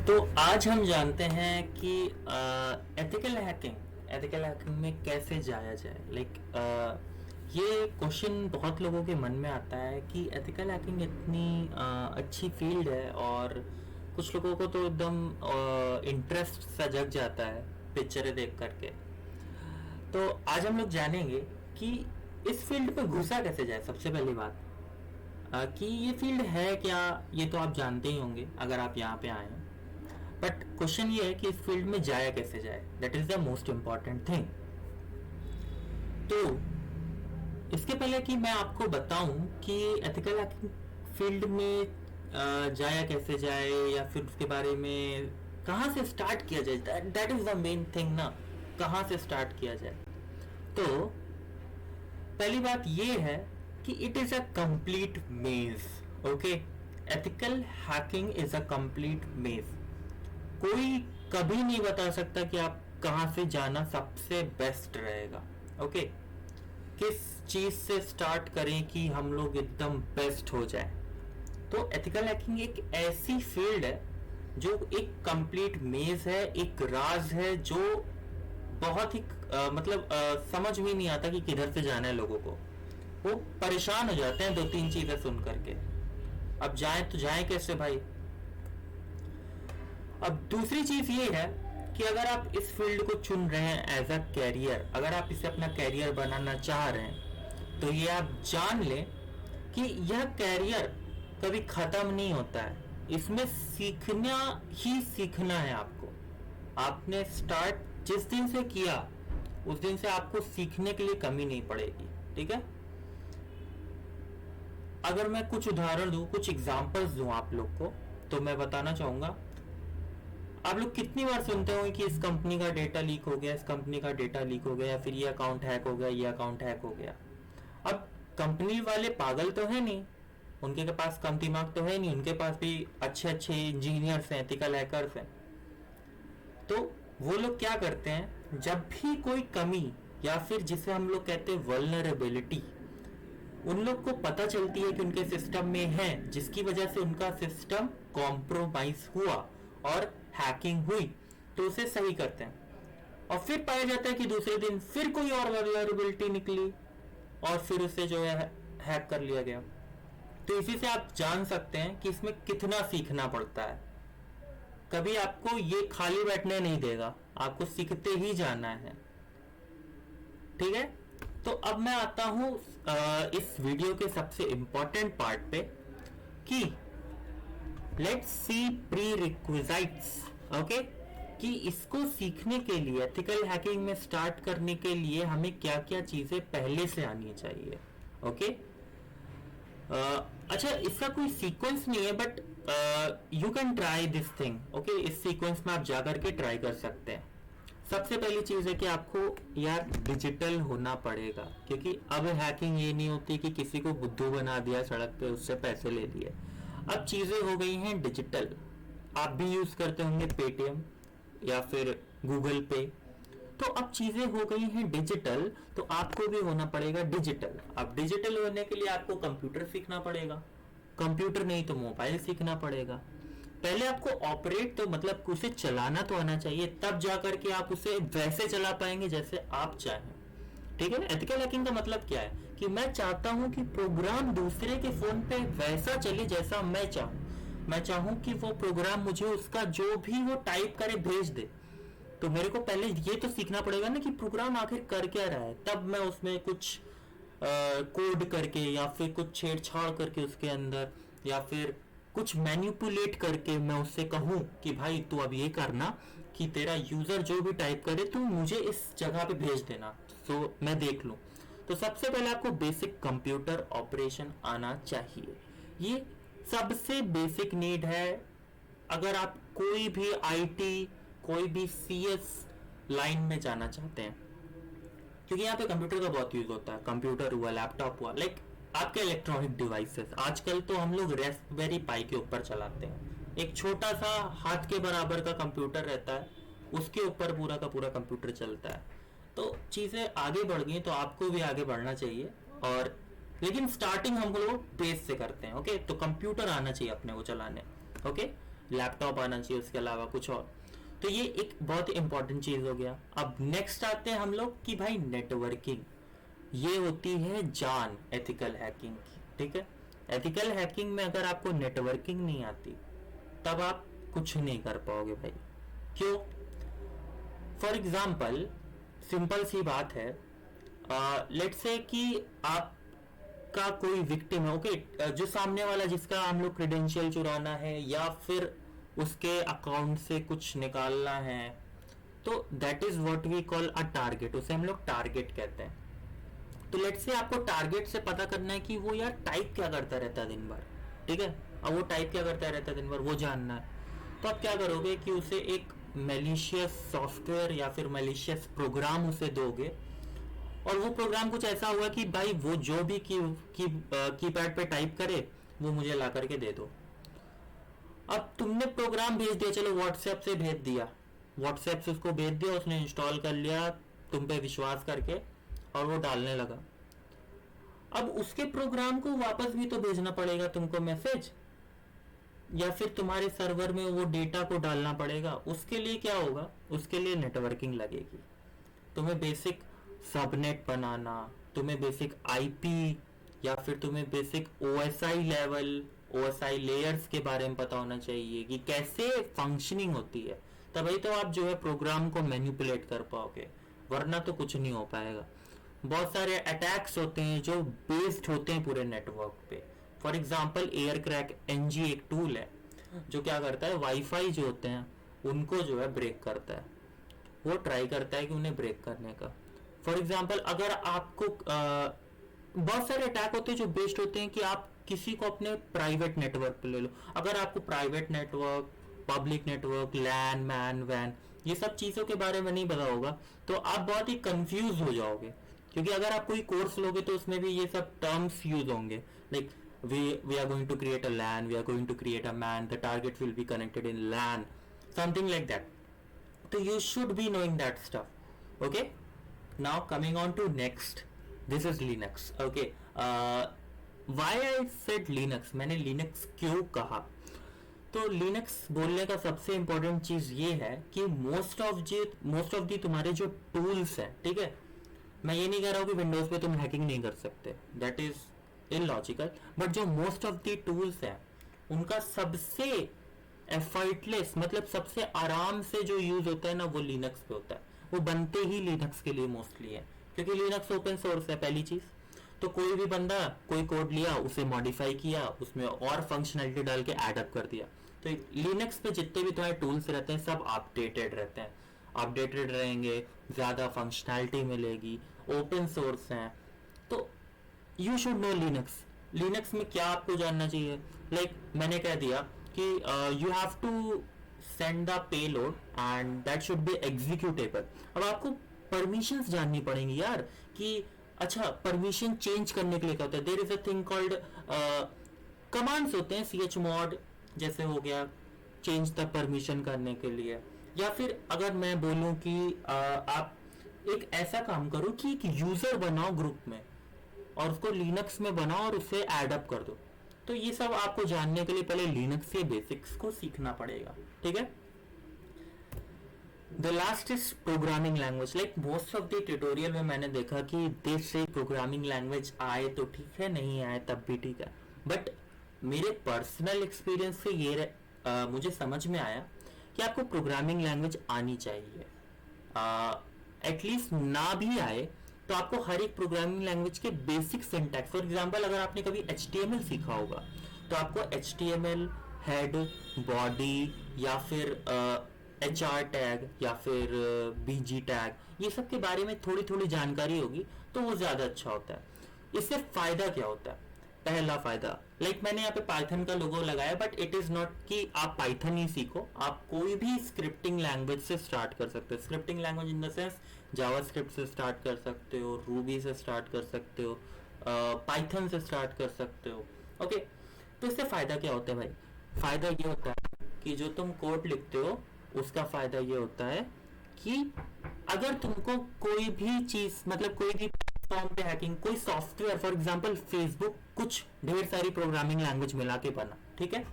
तो आज हम जानते हैं कि एथिकल हैकिंग में कैसे जाया जाए। ये क्वेश्चन बहुत लोगों के मन में आता है कि एथिकल हैकिंग इतनी अच्छी फील्ड है, और कुछ लोगों को तो एकदम इंटरेस्ट सा जग जाता है पिक्चरें देख करके। तो आज हम लोग जानेंगे कि इस फील्ड पे घुसा कैसे जाए। सबसे पहली बात कि ये फील्ड है क्या, ये तो आप जानते ही होंगे अगर आप यहाँ पे आए हैं। बट क्वेश्चन ये है कि इस फील्ड में जाया कैसे जाए। That is the most important thing. तो इसके पहले कि मैं आपको बताऊं कि एथिकल हैकिंग फील्ड में जाया कैसे जाए, या फिर उसके बारे में कहाँ से स्टार्ट किया जाए, that is the main thing ना, कहाँ से स्टार्ट किया जाए। तो पहली बात ये है कि इट इज अ कंप्लीट मेज। Okay, ethical hacking is a complete मेज। कोई कभी नहीं बता सकता कि आप कहाँ से जाना सबसे बेस्ट रहेगा। ओके, किस चीज से स्टार्ट करें कि हम लोग एकदम बेस्ट हो जाए। तो एथिकल हैकिंग एक ऐसी फील्ड है जो एक कंप्लीट मेज है, एक राज है, जो बहुत ही समझ में नहीं आता कि किधर से जाना है। लोगों को वो परेशान हो जाते हैं दो तीन चीजें सुन करके। अब जाएं तो जाएं कैसे भाई। अब दूसरी चीज ये है कि अगर आप इस फील्ड को चुन रहे हैं एज अ कैरियर, अगर आप इसे अपना कैरियर बनाना चाह रहे हैं, तो ये आप जान लें कि यह कैरियर कभी खत्म नहीं होता है। इसमें सीखना ही सीखना है आपको। आपने स्टार्ट जिस दिन से किया उस दिन से आपको सीखने के लिए कमी नहीं पड़ेगी। ठीक है, अगर मैं कुछ उदाहरण दूं, कुछ एग्जांपल्स दूं आप लोग को, तो मैं बताना चाहूंगा, आप लोग कितनी बार सुनते हो कि इस कंपनी का डेटा लीक हो गया, इस कंपनी का डेटा लीक हो गया, फिर ये अकाउंट हैक हो गया, ये अकाउंट हैक हो गया। अब कंपनी वाले पागल तो है नहीं, उनके पास कम दिमाग तो है नहीं, उनके पास भी अच्छे अच्छे इंजीनियर्स हैं, एथिकल हैकर्स हैं। तो वो लोग क्या करते हैं, जब भी कोई कमी या फिर जिसे हम लोग कहते हैं वल्नरेबिलिटी, उन लोग को पता चलती है कि उनके सिस्टम में है, जिसकी वजह से उनका सिस्टम कॉम्प्रोमाइज हुआ और हैकिंग हुई, तो उसे सही करते हैं। और फिर पाया जाता है कि दूसरे दिन फिर कोई और वल्नरेबिलिटी निकली और फिर उसे जो है हैक कर लिया गया। तो इसी से आप जान सकते हैं कि इसमें कितना सीखना पड़ता है। कभी आपको ये खाली बैठने नहीं देगा, आपको सीखते ही जाना है। ठीक है, तो अब मैं आता हूं इस वीडियो के सबसे इंपॉर्टेंट पार्ट पे कि let's see prerequisites. Okay, कि इसको सीखने के लिए, एथिकल हैकिंग में स्टार्ट करने के लिए हमें क्या क्या चीजें पहले से आनी चाहिए। ओके, अच्छा, इसका कोई सीक्वेंस नहीं है, but you can try this thing. Okay, इस सीक्वेंस में आप जाकर के ट्राई कर सकते हैं। सबसे पहली चीज है कि आपको यार डिजिटल होना पड़ेगा, क्योंकि अब हैकिंग ये नहीं होती कि किसी को बुद्धू बना दिया सड़क पे, उससे पैसे ले लिए। अब चीजें हो गई हैं डिजिटल। आप भी यूज करते होंगे पेटीएम या फिर गूगल पे। तो अब चीजें हो गई हैं डिजिटल, तो आपको भी होना पड़ेगा डिजिटल। अब डिजिटल होने के लिए आपको कंप्यूटर सीखना पड़ेगा, कंप्यूटर नहीं तो मोबाइल सीखना पड़ेगा। पहले आपको ऑपरेट तो मतलब उसे चलाना तो आना चाहिए, तब जाकर के आप उसे वैसे चला पाएंगे जैसे आप चाहें। ठीक है ना। एथिकल हैकिंग का मतलब क्या है कि मैं चाहता हूं कि प्रोग्राम दूसरे के फोन पे वैसा चले जैसा मैं चाहूं। मैं चाहूं कि वो प्रोग्राम मुझे उसका जो भी वो टाइप करे भेज दे। तो मेरे को पहले ये तो सीखना पड़ेगा ना कि प्रोग्राम आखिर कर क्या रहा है, तब मैं उसमें कुछ कोड करके या फिर कुछ छेड़छाड़ करके उसके अंदर, या फिर कुछ मैनिपुलेट करके मैं उससे कहूं कि भाई तू अब ये करना कि तेरा यूजर जो भी टाइप करे तू मुझे इस जगह पे भेज देना, तो मैं देख लूं। तो सबसे पहले आपको बेसिक कंप्यूटर ऑपरेशन आना चाहिए। ये सबसे बेसिक नीड है। अगर आप कोई भी आईटी, कोई भी सीएस लाइन में जाना चाहते हैं, क्योंकि यहाँ पे कंप्यूटर का बहुत यूज होता है। कंप्यूटर हुआ, लैपटॉप हुआ, आपके इलेक्ट्रॉनिक डिवाइसेस। आजकल तो हम लोग रेस्पबेरी पाई के ऊपर चलाते हैं। एक छोटा सा हाथ के बराबर का कंप्यूटर रहता है, उसके ऊपर पूरा का पूरा कंप्यूटर चलता है। तो चीजें आगे बढ़ गई, तो आपको भी आगे बढ़ना चाहिए। और लेकिन स्टार्टिंग हम लोग बेस से करते हैं। ओके, तो कंप्यूटर आना चाहिए अपने को चलाने। ओके, लैपटॉप आना चाहिए, उसके अलावा कुछ और। तो ये एक बहुत इंपॉर्टेंट चीज हो गया। अब नेक्स्ट आते हैं हम लोग कि भाई नेटवर्किंग, ये होती है जान एथिकल हैकिंग की, ठीक है। एथिकल हैकिंग में अगर आपको नेटवर्किंग नहीं आती तब आप कुछ नहीं कर पाओगे भाई। क्यों? फॉर एग्जाम्पल, सिंपल सी बात है, लेट्स से कि आपका कोई विक्टिम है, ओके, जो सामने वाला जिसका हम लोग क्रेडेंशियल चुराना है या फिर उसके अकाउंट से कुछ निकालना है, तो that is what we call a target, उसे हम लोग टारगेट कहते हैं। तो लेट्स से आपको टारगेट से पता करना है कि वो यार टाइप क्या करता रहता है दिन भर, ठीक है, अब वो टाइप क्या करता रहता है दिन भर वो जानना है। तो आप क्या करोगे कि उसे एक मेलिशियस सॉफ्टवेयर या फिर मेलिशियस प्रोग्राम उसे दोगे, और वो प्रोग्राम कुछ ऐसा होगा कि भाई वो जो भी कीपैड पे टाइप करे वो मुझे ला करके दे दो। अब तुमने प्रोग्राम भेज दिया, चलो व्हाट्सएप से भेज दिया, व्हाट्सएप से उसको भेज दिया, उसने इंस्टॉल कर लिया तुम पे विश्वास करके और वो डालने लगा। अब उसके प्रोग्राम को वापस भी तो भेजना पड़ेगा तुमको मैसेज, या फिर तुम्हारे सर्वर में वो डेटा को डालना पड़ेगा। उसके लिए क्या होगा? उसके लिए नेटवर्किंग लगेगी। तुम्हें बेसिक सबनेट बनाना, तुम्हें बेसिक आईपी, या फिर तुम्हें basic OSI level, OSI layers के बारे में पता होना चाहिए कि कैसे फंक्शनिंग होती है। तभी तो आप जो है प्रोग्राम को मैनिपुलेट कर पाओगे, वरना तो कुछ नहीं हो पाएगा। बहुत सारे अटैक्स होते हैं जो बेस्ड होते हैं पूरे नेटवर्क पे। For example Aircrack NG एक टूल है जो क्या करता है, वाईफाई जो होते हैं उनको जो है ब्रेक करता है, वो ट्राई करता है कि उन्हें ब्रेक करने का। फॉर एग्जाम्पल अगर आपको बहुत सारे अटैक होते हैं जो बेस्ड होते हैं कि आप किसी को अपने प्राइवेट नेटवर्क पे ले लो। अगर आपको प्राइवेट नेटवर्क, पब्लिक नेटवर्क, लैन, मैन, वैन, ये सब चीज़ों के बारे में नहीं पता होगा तो आप बहुत ही कंफ्यूज हो जाओगे, क्योंकि अगर आप कोई कोर्स लोगे तो उसमें भी ये सब टर्म्स यूज होंगे, like we are going to create a LAN, we are going to create a MAN, the target will be connected in LAN, something like that. So you should be knowing that stuff. Okay, now coming on to next, this is Linux. Okay, why I said Linux, मैंने Linux क्यों कहा? तो Linux बोलने का सबसे important चीज ये है कि मोस्ट ऑफ दी तुम्हारे जो टूल्स हैं, ठीक है, मैं ये नहीं कह रहा हूँ कि विंडोज पे तुम हैकिंग नहीं कर सकते, दैट इज इलॉजिकल, बट जो मोस्ट ऑफ दी टूल्स हैं उनका सबसे एफर्टलेस, मतलब सबसे आराम से जो यूज होता है ना, वो लिनक्स पे होता है। वो बनते ही लिनक्स के लिए मोस्टली है, क्योंकि लिनक्स ओपन सोर्स है पहली चीज। तो कोई भी बंदा कोई कोड लिया, उसे मॉडिफाई किया, उसमें और फंक्शनलिटी डाल के एड अप कर दिया। तो लिनक्स पे जितने भी तुम्हारे टूल्स रहते हैं सब अपडेटेड रहते हैं, अपडेटेड रहेंगे, ज़्यादा फंक्शनैलिटी मिलेगी, ओपन सोर्स हैं। तो you should know Linux. Linux में क्या आपको जानना चाहिए, लाइक मैंने कह दिया कि you have to send the payload and that should be executable. अब आपको परमिशंस जाननी पड़ेंगी यार, कि अच्छा परमिशन चेंज करने के लिए क्या होता है। There is a thing called commands होते हैं, chmod जैसे हो गया, चेंज द परमिशन करने के लिए। या फिर अगर मैं बोलूं कि आप एक ऐसा काम करो कि एक यूजर बनाओ ग्रुप में और उसको लिनक्स में बनाओ और उसे एड अप कर दो। तो ये सब आपको जानने के लिए पहले लिनक्स के बेसिक्स को सीखना पड़ेगा, ठीक है। The last is programming language. Like most of the tutorial में मैंने देखा कि देश से प्रोग्रामिंग लैंग्वेज आए तो ठीक है, नहीं आए तब भी ठीक है, बट मेरे पर्सनल एक्सपीरियंस से ये मुझे समझ में आया कि आपको प्रोग्रामिंग लैंग्वेज आनी चाहिए। एटलीस्ट ना भी आए तो आपको हर एक प्रोग्रामिंग लैंग्वेज के बेसिक सिंटैक्स, फॉर एग्जांपल अगर आपने कभी HTML सीखा होगा तो आपको HTML हेड, बॉडी, या फिर HR टैग, या फिर BG टैग, ये सब के बारे में थोड़ी थोड़ी जानकारी होगी तो वो ज़्यादा अच्छा होता है। इससे फ़ायदा क्या होता है? पहला फायदा, लाइक मैंने यहाँ पे पाइथन का लोगो लगाया, बट इट इज नॉट कि आप पाइथन ही सीखो, आप कोई भी स्क्रिप्टिंग लैंग्वेज से स्टार्ट कर सकते हो। Scripting language in the sense JavaScript से स्टार्ट कर सकते हो, रूबी से स्टार्ट कर सकते हो, पाइथन से स्टार्ट कर सकते हो, ओके। तो इससे फायदा क्या होता है भाई? फायदा ये होता है कि जो तुम कोड लिखते हो उसका फायदा ये होता है कि अगर तुमको कोई भी चीज, मतलब कोई भी प्लेटफॉर्म पे हैकिंग, कोई सॉफ्टवेयर, फॉर एग्जांपल फेसबुक, कुछ ढेर सारी प्रोग्रामिंग लैंग्वेज मिला के बना, ठीक है।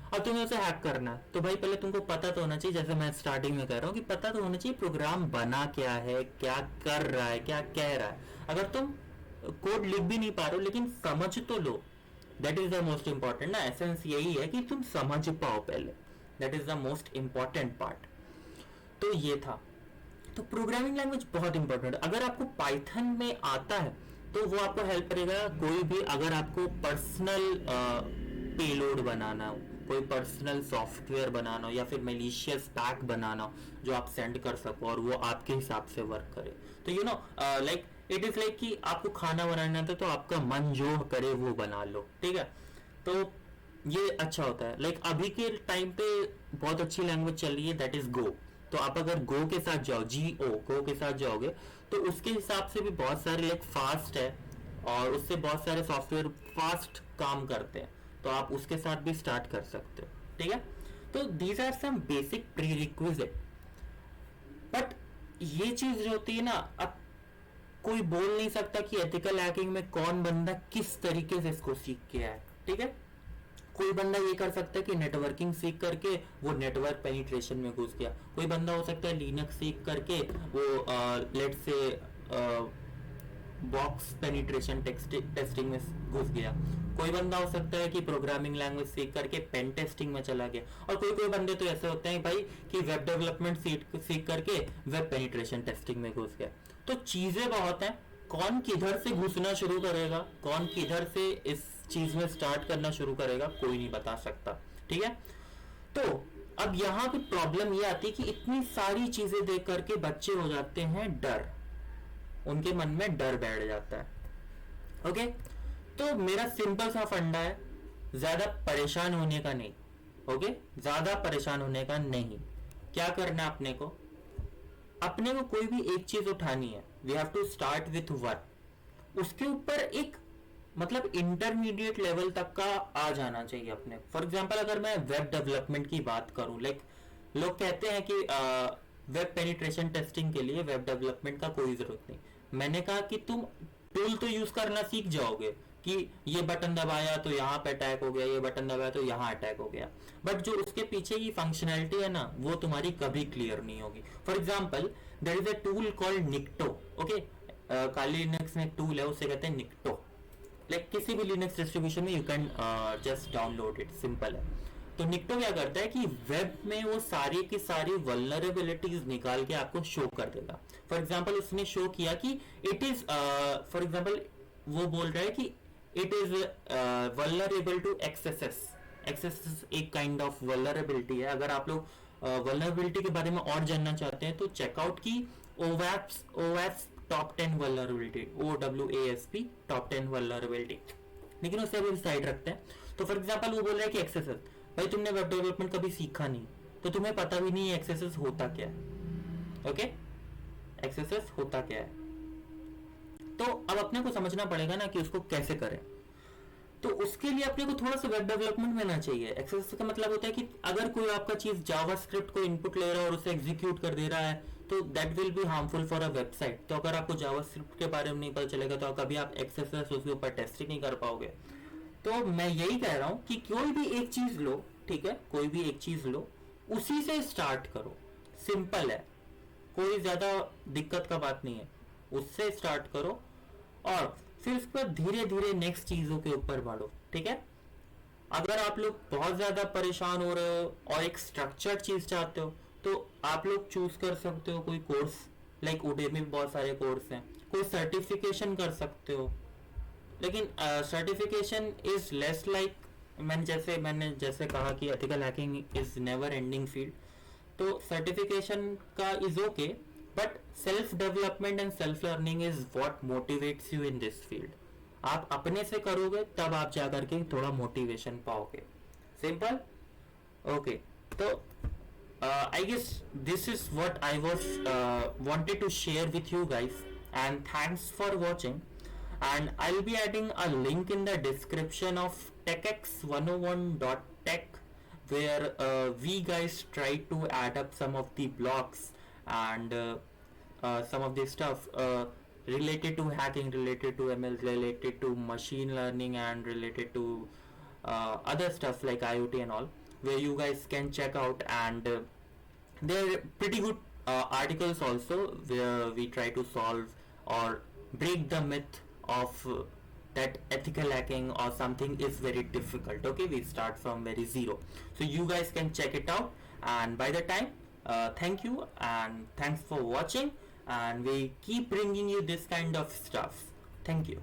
और तुम्हें उसे हैक करना है, तो भाई पहले तुमको पता तो होना चाहिए, जैसे मैं स्टार्टिंग में कह रहा हूँ कि पता तो होना चाहिए प्रोग्राम बना क्या है, क्या कर रहा है, क्या कह रहा है। अगर तुम कोड लिख भी नहीं पा रहे हो लेकिन समझ तो लो, that is the most important ना। एसेंस यही है कि तुम समझ पाओ पहले, that is the most important part. तो ये था। तो प्रोग्रामिंग लैंग्वेज बहुत इंपॉर्टेंट है। अगर आपको पाइथन में आता है तो वो आपको हेल्प करेगा कोई भी, अगर आपको पर्सनल पेलोड बनाना हो, कोई पर्सनल सॉफ्टवेयर बनाना हो, या फिर मेलिशियस पैक बनाना हो जो आप सेंड कर सको और वो आपके हिसाब से वर्क करे। तो you know like it is like कि आपको खाना बनाना था तो आपका मन जो करे वो बना लो, ठीक है। तो ये अच्छा होता है। लाइक अभी के टाइम पे बहुत अच्छी लैंग्वेज चल रही है, दैट इज गो। तो आप अगर गो के साथ जाओ, गो के साथ जाओगे, तो उसके हिसाब से भी बहुत सारे लाइक फास्ट है और उससे बहुत सारे सॉफ्टवेयर फास्ट काम करते हैं, तो आप उसके साथ भी स्टार्ट कर सकते हो, ठीक है। तो these are some basic prerequisite. But ये चीज जो होती है ना, अब कोई बोल नहीं सकता कि एथिकल हैकिंग में कौन बंदा किस तरीके से इसको सीख के आया, ठीक है। कोई बंदा ये कर सकता है कि नेटवर्किंग सीख करके वो नेटवर्क पेनिट्रेशन में घुस गया। कोई बंदा हो सकता है लिनक्स सीख करके वो लेट से बॉक्स पेनिट्रेशन टेस्टिंग में घुस गया। कोई बंदा हो सकता है कि प्रोग्रामिंग लैंग्वेज सीख करके पेन टेस्टिंग में चला गया। और कोई कोई बंदे तो ऐसे होते हैं भाई कि वेब डेवलपमेंट सीख करके वेब पेनिट्रेशन टेस्टिंग में घुस गया। तो चीजें बहुत हैं, कौन किधर से घुसना शुरू करेगा, कौन किधर से इस चीज में स्टार्ट करना शुरू करेगा, कोई नहीं बता सकता, ठीक है। तो अब यहाँ पे प्रॉब्लम ये आती है कि इतनी सारी चीजें देख करके बच्चे हो जाते हैं डर, उनके मन में डर बैठ जाता है। ओके, तो मेरा सिंपल सा फंडा है, ज्यादा परेशान होने का नहीं। ओके, ज्यादा परेशान होने का नहीं। क्या करना है अपने को कोई भी एक चीज उठानी है, we have to start with one. उसके ऊपर एक मतलब इंटरमीडिएट लेवल तक का आ जाना चाहिए अपने। फॉर एग्जांपल अगर मैं वेब डेवलपमेंट की बात करूं, लाइक लोग कहते हैं कि वेब पेनिट्रेशन टेस्टिंग के लिए वेब डेवलपमेंट का कोई जरूरत नहीं। मैंने कहा कि तुम टूल तो यूज करना सीख जाओगे कि ये बटन दबाया तो यहाँ पे अटैक हो गया, ये बटन दबाया तो यहाँ अटैक हो गया, बट जो उसके पीछे की फंक्शनैलिटी है ना, वो तुम्हारी कभी क्लियर नहीं होगी। For example there is a tool called Nikto. Okay, Kali Linux में एक टूल है, उसे कहते हैं निक्टो। लाइक किसी भी लिनक्स डिस्ट्रीब्यूशन में you can just download it, simple है। तो निक्टो क्या करता है कि वेब में वो सारी की सारी वल्नरेबिलिटीज निकाल के आपको शो कर देगा। फॉर एग्जांपल उसने शो किया कि इट इज फॉर एग्जांपल वो बोल रहा है कि it is vulnerable to XSS. XSS एक काइंड ऑफ वल्नरेबिलिटी है। अगर आप लोग वल्नरेबिलिटी के बारे में और जानना चाहते हैं तो चेकआउट की ओवैप्स top 10 vulnerability, OWASP top 10 vulnerability. लेकिन उससे अभी साइड रखते हैं। तो फॉर एग्जांपल वो बोल रहा है कि एक्सेसेस, भाई तुमने वेब डेवलपमेंट कभी सीखा नहीं तो तुम्हें पता भी नहीं है एक्सेसेस होता क्या है। ओके, एक्सेसेस होता क्या है। तो अब अपने को समझना पड़ेगा ना कि उसको कैसे करें। तो उसके लिए अपने को थोड़ा सा वेब डेवलपमेंट में आना चाहिए। एक्सेसेस का मतलब होता है कि अगर कोई आपका चीज जावास्क्रिप्ट को इनपुट ले रहा है और उसे एग्जीक्यूट कर दे रहा है तो that will be harmful for a website. तो अगर आपको जावास्क्रिप्ट के बारे में नहीं पता चलेगा तो कभी आप एक्सेसेस उसके ऊपर टेस्टिंग नहीं कर पाओगे। तो मैं यही कह रहा हूं कि कोई भी एक चीज लो, ठीक है, कोई भी एक चीज लो, उसी से स्टार्ट करो। सिंपल है, कोई ज्यादा दिक्कत का बात नहीं है। उससे स्टार्ट करो और फिर उसके बाद धीरे धीरे नेक्स्ट चीजों के ऊपर बढ़ो, ठीक है। अगर आप लोग बहुत ज्यादा परेशान हो रहे हो और एक स्ट्रक्चर्ड चीज चाहते हो तो आप लोग चूज कर सकते हो कोई कोर्स, लाइक उडेमी में बहुत सारे कोर्स हैं। कोई सर्टिफिकेशन कर सकते हो, लेकिन सर्टिफिकेशन इज लेस लाइक मैंने जैसे कहा कि ethical hacking is never ending field. तो सर्टिफिकेशन का is okay, but self development and self learning is what motivates you in this field. आप अपने से करोगे तब आप जाकर के थोड़ा मोटिवेशन पाओगे। सिंपल। ओके, तो I guess this is what I was wanted to share with you guys, and thanks for watching. And I'll be adding a link in the description of techx101.tech where we guys try to add up some of the blocks and some of the stuff related to hacking, related to ML, related to machine learning, and related to other stuff like IoT and all. where you guys can check out, and they're pretty good articles also, where we try to solve or break the myth of that ethical hacking or something is very difficult. Okay, we start from very zero, so you guys can check it out. And by the time, thank you and thanks for watching, and we keep bringing you this kind of stuff. Thank you.